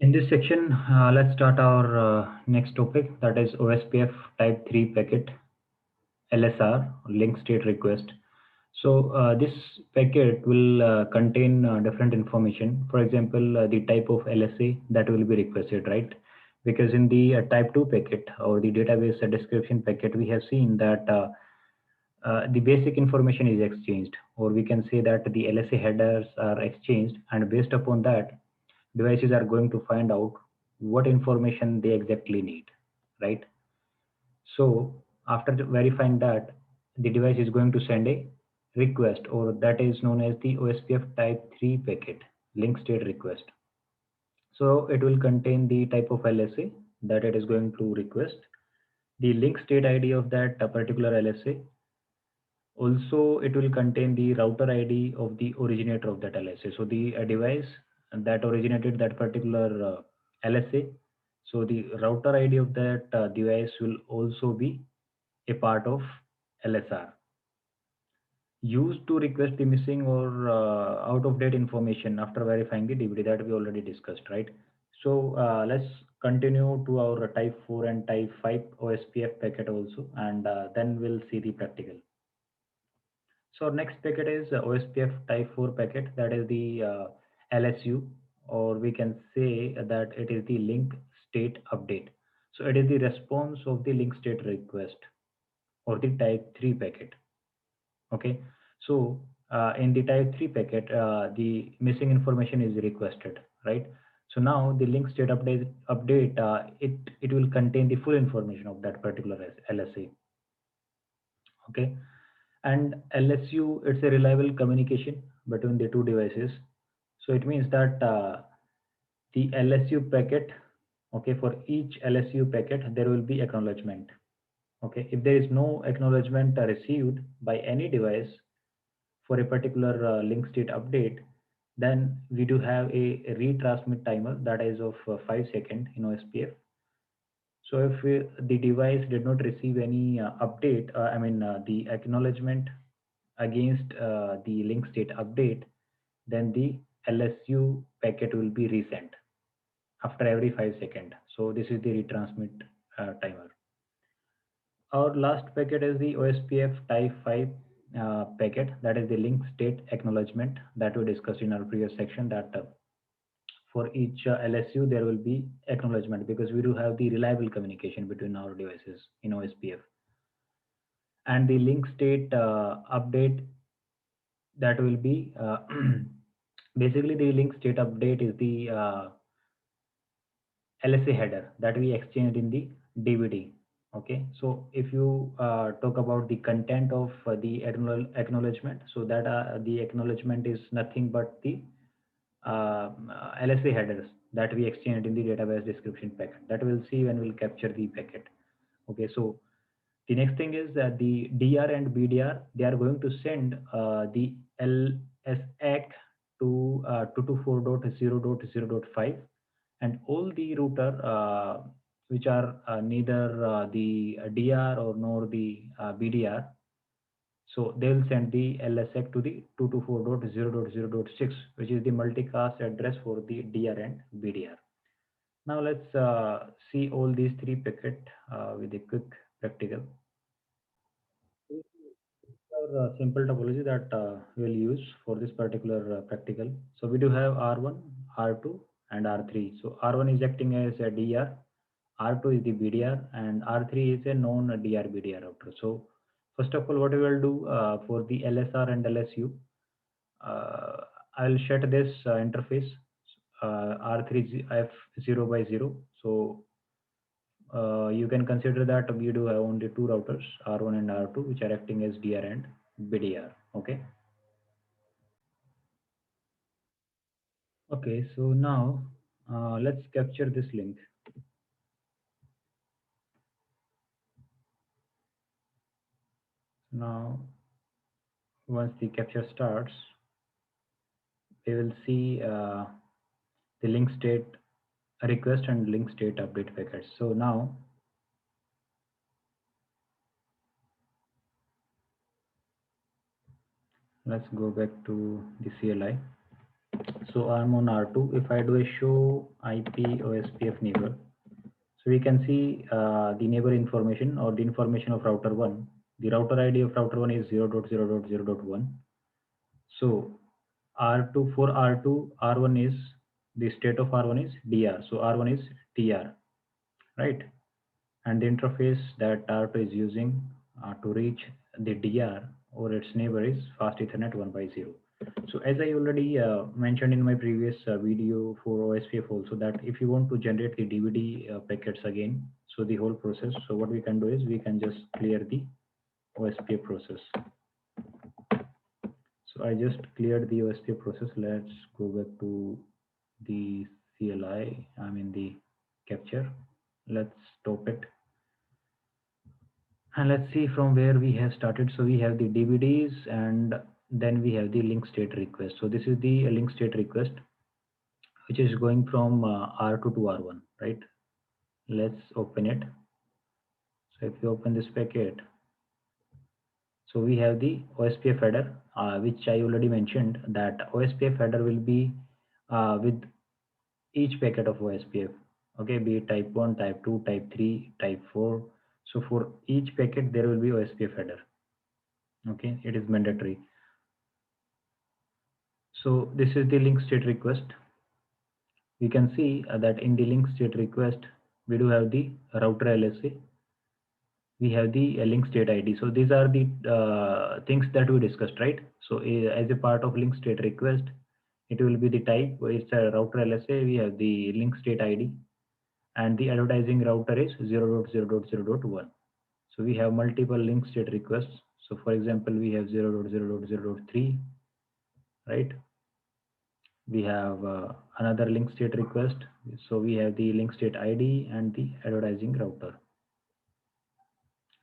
In this section, let's start our next topic, that is OSPF Type 3 packet LSR, link state request. So this packet will contain different information. For example, the type of LSA that will be requested, right? Because in the Type 2 packet or the database description packet, we have seen that the basic information is exchanged, or we can say that the LSA headers are exchanged, and based upon that, devices are going to find out what information they exactly need, right? So after verifying that, the device is going to send a request, or that is known as the OSPF type 3 packet, link state request. So it will contain the type of LSA that it is going to request, the link state ID of that particular LSA. Also, it will contain the router ID of the originator of that LSA. So the device that originated that particular LSA, so the router ID of that device will also be a part of LSR. Used to request the missing or out of date information after verifying the DBD that we already discussed, right? So let's continue to our type 4 and type 5 OSPF packet also, and then we'll see the practical. So our next packet is OSPF type 4 packet, that is the LSU, or we can say that it is the link state update. So it is the response of the link state request or the type 3 packet. Okay. So in the type 3 packet, the missing information is requested, right? So now the link state update, it will contain the full information of that particular LSA. Okay. And LSU, it's a reliable communication between the two devices. So it means that the LSU packet, okay, for each LSU packet, there will be acknowledgement. Okay, if there is no acknowledgement received by any device for a particular link state update, then we do have a retransmit timer that is of 5 seconds in OSPF. So if the device did not receive any update, the acknowledgement against the link state update, then the LSU packet will be resent after every 5 seconds. So this is the retransmit timer. Our last packet is the OSPF type 5 packet, that is the link state acknowledgement that we discussed in our previous section, that for each LSU there will be acknowledgement, because we do have the reliable communication between our devices in OSPF. And the link state update, that will be basically the link state update is the LSA header that we exchanged in the DVD. Okay, so if you talk about the content of the acknowledgement, so that the acknowledgement is nothing but the LSA headers that we exchanged in the database description packet, that we'll see when we'll capture the packet. Okay, so the next thing is that the DR and BDR, they are going to send the LSAC to 224.0.0.5, and all the router which are neither the DR or nor the BDR, so they'll send the LSAC to the 224.0.0.6, which is the multicast address for the DR and BDR. Now let's see all these three packet with a quick practical. Our simple topology that we'll use for this particular practical. So we do have R1, R2, and R3. So R1 is acting as a DR, R2 is the BDR, and R3 is a non-DR BDR router. So first of all, what we will do for the LSR and LSU, uh, I'll set this interface R3 F0 by 0. So you can consider that we do have only two routers, R1 and R2, which are acting as DR and BDR. Okay. Okay. So now let's capture this link. Now, once the capture starts, we will see the link state request and link state update packets. So now let's go back to the CLI. So I'm on R2. If I do a show IP OSPF neighbor, so we can see the neighbor information or the information of router 1. The router ID of router 1 is 0.0.0.1. So R2 for R2, R1 is the state of R1 is DR. So R1 is TR, right? And the interface that R2 is using to reach the DR or its neighbor is fast Ethernet 1x0. So as I already mentioned in my previous video for OSPF also, that if you want to generate the DVD packets again, so the whole process, so what we can do is we can just clear the OSPF process. So I just cleared the OSPF process. Let's go back to the CLI, I mean the capture. Let's stop it. And let's see from where we have started. So we have the DVDs and then we have the link state request. So this is the link state request, which is going from R2 to R1, right? Let's open it. So if you open this packet, so we have the OSPF header, which I already mentioned that OSPF header will be with each packet of OSPF. Okay, be it type 1, type 2, type 3, type 4. So for each packet, there will be OSPF header. Okay, it is mandatory. So this is the link state request. We can see that in the link state request, we do have the router LSA, we have the link state ID. So these are the things that we discussed, right? So as a part of link state request, it will be the type, it's a router LSA, we have the link state ID, and the advertising router is 0.0.0.1. So we have multiple link state requests. So for example, we have 0.0.0.3, right? We have another link state request. So we have the link state ID and the advertising router,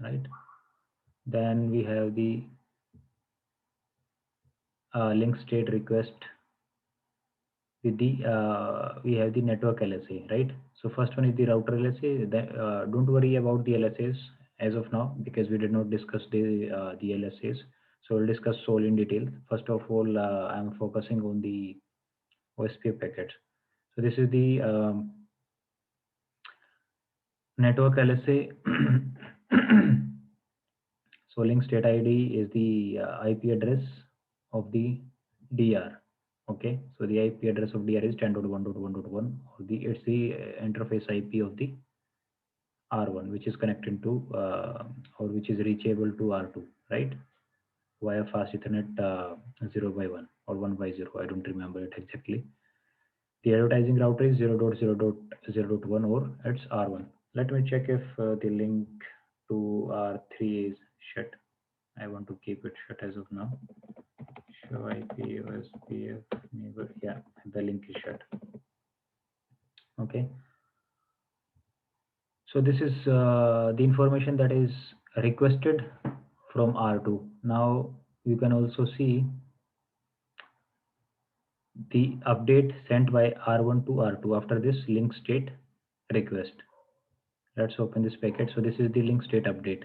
right? Then we have the link state request with the we have the network LSA, right? So first one is the router LSA. Don't worry about the LSAs as of now because we did not discuss the LSAs. So we'll discuss all in detail. First of all, I'm focusing on the OSPF packets. So this is the network LSA. So link state ID is the IP address of the DR. Okay, so the IP address of DR is 10.1.1.1, or it's the interface IP of the R1, which is connected to or which is reachable to R2, right? Via fast Ethernet 0x1 or 1x0. I don't remember it exactly. The advertising router is 0.0.0.1 or it's R1. Let me check if the link to R3 is shut. I want to keep it shut as of now. Show IP OSPF neighbor. Yeah, the link is shut. Okay. So this is the information that is requested from R2. Now you can also see the update sent by R1 to R2 after this link state request. Let's open this packet. So this is the link state update.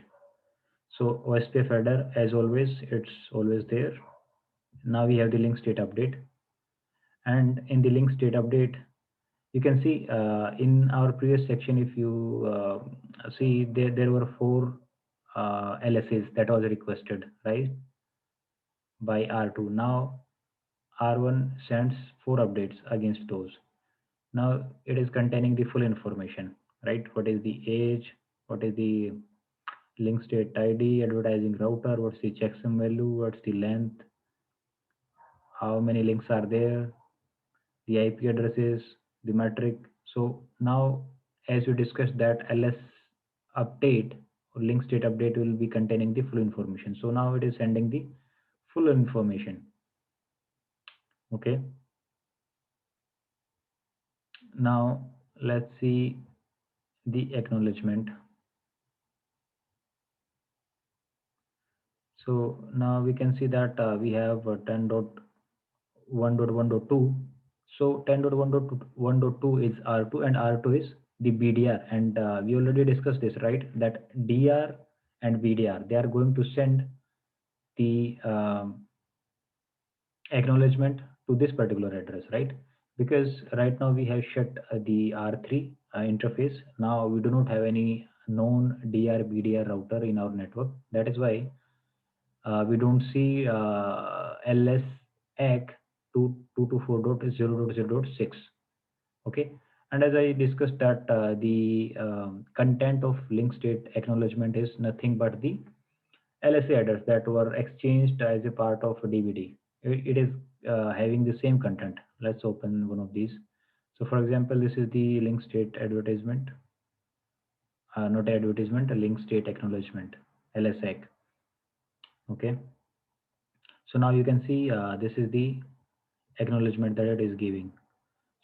So OSPF header, as always, it's always there. Now we have the link state update, and in the link state update, you can see in our previous section, if you see there were 4 LSAs that was requested, right, by R2. Now R1 sends 4 updates against those. Now it is containing the full information, right? What is the age? What is the link state ID, advertising router? What's the checksum value? What's the length? How many links are there? The IP addresses, the metric. So now, as we discussed, that LS update or link state update will be containing the full information. So now it is sending the full information. Okay. Now let's see the acknowledgement. So now we can see that we have 10.1.1.2. So 10.1.1.2 is R2 and R2 is the BDR, and we already discussed this, right? That DR and BDR, they are going to send the acknowledgement to this particular address, right? Because right now we have shut the R3 interface. Now we do not have any known DR/BDR router in our network. That is why we don't see LSAC 224.0.0.6. Okay, and as I discussed that the content of link state acknowledgement is nothing but the LSA headers that were exchanged as a part of DVD. It is having the same content. Let's open one of these. So for example, this is the link state advertisement, not advertisement, a link state acknowledgement, LSAC. Okay. So now you can see this is the acknowledgement that it is giving.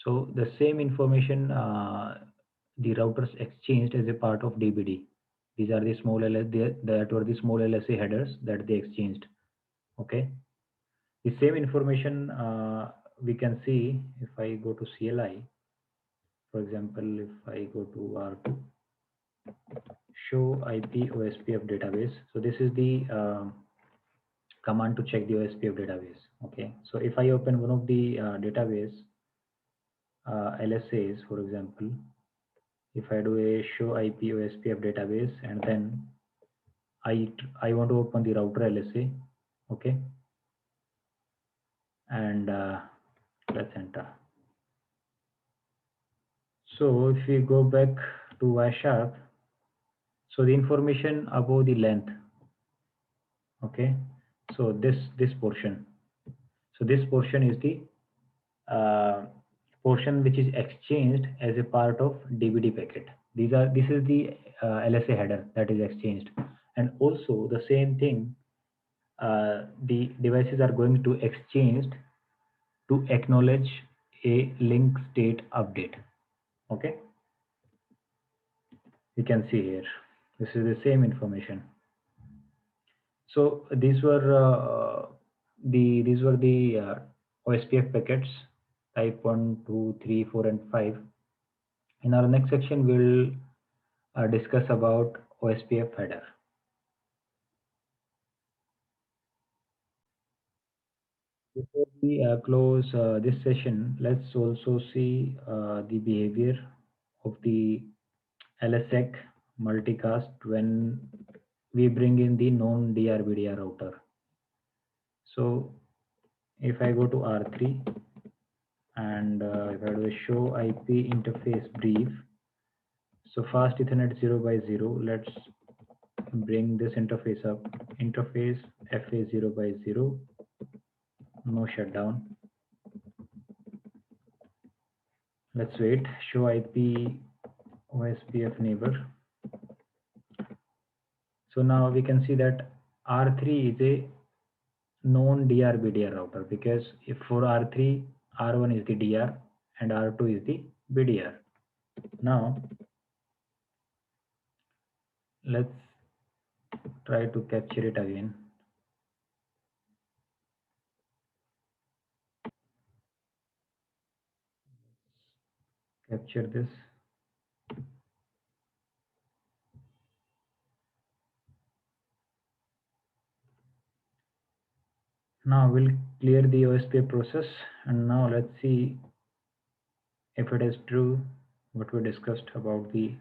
So the same information the routers exchanged as a part of DBD. These are the small that were the small LSA headers that they exchanged. Okay. The same information we can see if I go to CLI. For example, if I go to R2, show IP OSPF database. So this is the command to check the OSPF database. Okay. So if I open one of the database LSAs, for example, if I do a show IP OSPF database and then I want to open the router LSA, okay, and let's enter. So if we go back to Wireshark, so the information above the length, okay, so this portion, so this portion is the portion which is exchanged as a part of DVD packet. This is the LSA header that is exchanged, and also the same thing the devices are going to exchange to acknowledge a link state update. Okay, you can see here this is the same information. So these were the OSPF packets type 1, 2, 3, 4, and 5. In our next section we'll discuss about OSPF header. Before we close this session, let's also see the behavior of the LSEC multicast when we bring in the known DR/BDR router. So if I go to R3 and if I do a show IP interface brief, so fast Ethernet 0 by 0, let's bring this interface up. Interface FA 0 by 0, no shutdown. Let's wait. Show IP OSPF neighbor. So now we can see that R3 is a known DR/BDR router because if for R3, R1 is the DR and R2 is the BDR. Now let's try to capture it again. Capture this. Now we'll clear the OSPF process and now let's see if it is true what we discussed about the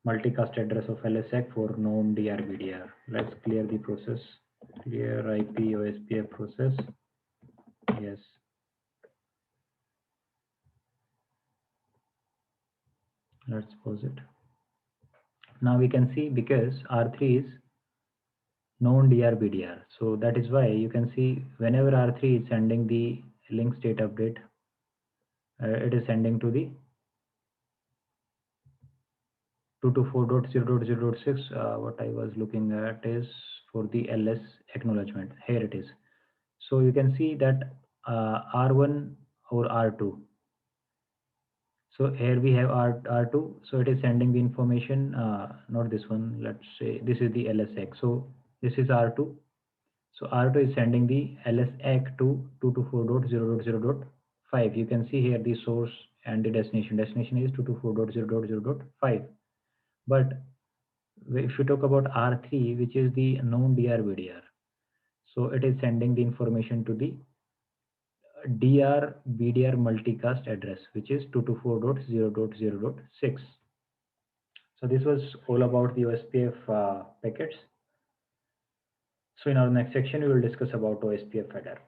multicast address of LSAC for known DR/BDR. Let's clear the process. Clear IP OSPF process. Yes. Let's pause it. Now we can see because R3 is known DR/BDR. So that is why you can see whenever R3 is sending the link state update, it is sending to the 224.0.0.6. What I was looking at is for the LS acknowledgement. Here it is. So you can see that R1 or R2. So here we have R2. So it is sending the information, not this one. Let's say this is the LSX. So this is R2. So R2 is sending the LSAC to 224.0.0.5. You can see here the source and the destination. Destination is 224.0.0.5. But if you talk about R3, which is the known DR/BDR, so it is sending the information to the DR BDR multicast address, which is 224.0.0.6. So this was all about the OSPF packets. So in our next section, we will discuss about OSPF header.